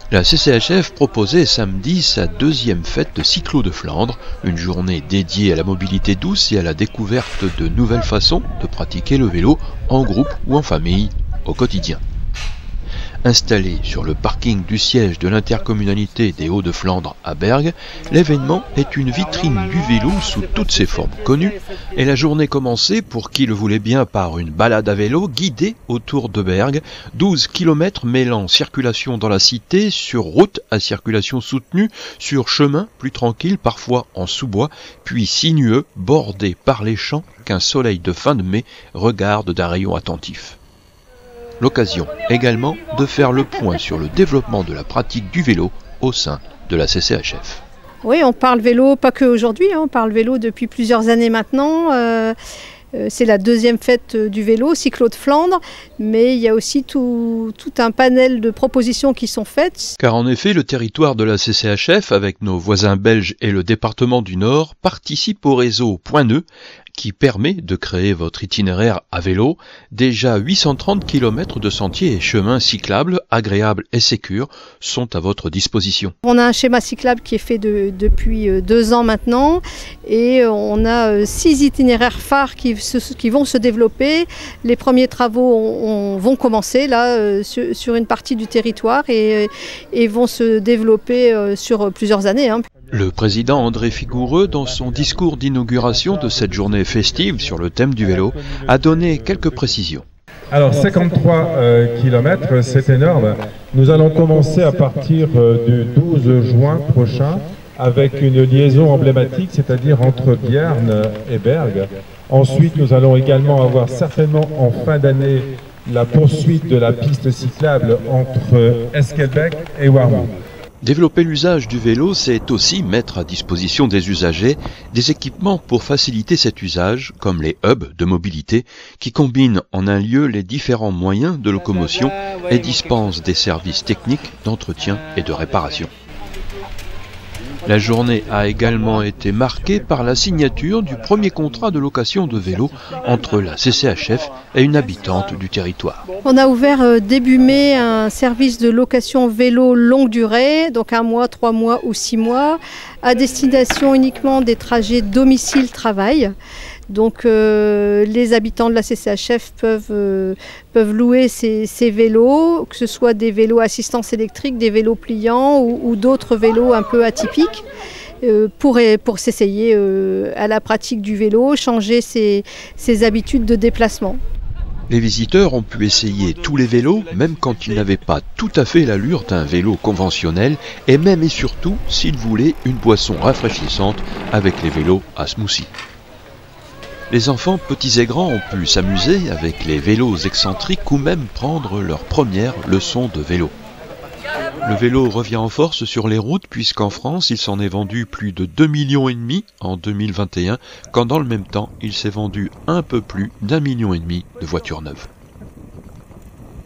La CCHF proposait samedi sa deuxième fête de Cyclo de Flandre, une journée dédiée à la mobilité douce et à la découverte de nouvelles façons de pratiquer le vélo en groupe ou en famille au quotidien. Installé sur le parking du siège de l'intercommunalité des Hauts-de-Flandre à Bergues, l'événement est une vitrine du vélo sous toutes ses formes connues et la journée commençait, pour qui le voulait bien, par une balade à vélo guidée autour de Bergues, 12 km mêlant circulation dans la cité, sur route à circulation soutenue, sur chemin plus tranquille, parfois en sous-bois, puis sinueux, bordé par les champs qu'un soleil de fin de mai regarde d'un rayon attentif. L'occasion également de faire le point sur le développement de la pratique du vélo au sein de la CCHF. Oui, on parle vélo, pas que aujourd'hui, on parle vélo depuis plusieurs années maintenant. C'est la deuxième fête du vélo, Cyclo de Flandre, mais il y a aussi tout un panel de propositions qui sont faites. Car en effet, le territoire de la CCHF, avec nos voisins belges et le département du Nord, participe au réseau Point Nœud, qui permet de créer votre itinéraire à vélo. Déjà 830 km de sentiers et chemins cyclables, agréables et sécures sont à votre disposition. On a un schéma cyclable qui est fait depuis 2 ans maintenant et on a 6 itinéraires phares qui vont se développer. Les premiers travaux vont commencer là sur une partie du territoire et vont se développer sur plusieurs années. Le président André Figoureux, dans son discours d'inauguration de cette journée festive sur le thème du vélo, a donné quelques précisions. Alors 53 km, c'est énorme. Nous allons commencer à partir du 12 juin prochain avec une liaison emblématique, c'est-à-dire entre Bierne et Bergues. Ensuite, nous allons également avoir certainement en fin d'année la poursuite de la piste cyclable entre Esquelbecq et Warmond. Développer l'usage du vélo, c'est aussi mettre à disposition des usagers des équipements pour faciliter cet usage, comme les hubs de mobilité, qui combinent en un lieu les différents moyens de locomotion et dispensent des services techniques d'entretien et de réparation. La journée a également été marquée par la signature du premier contrat de location de vélo entre la CCHF et une habitante du territoire. On a ouvert début mai un service de location vélo longue durée, donc 1 mois, 3 mois ou 6 mois, à destination uniquement des trajets domicile-travail. Donc les habitants de la CCHF peuvent louer ces vélos, que ce soit des vélos assistance électrique, des vélos pliants ou d'autres vélos un peu atypiques pour s'essayer à la pratique du vélo, changer ses habitudes de déplacement. Les visiteurs ont pu essayer tous les vélos, même quand ils n'avaient pas tout à fait l'allure d'un vélo conventionnel, et même et surtout s'ils voulaient une boisson rafraîchissante avec les vélos à smoothie. Les enfants, petits et grands, ont pu s'amuser avec les vélos excentriques ou même prendre leur première leçon de vélo. Le vélo revient en force sur les routes puisqu'en France, il s'en est vendu plus de 2,5 millions en 2021, quand dans le même temps, il s'est vendu un peu plus d'1,5 million de voitures neuves.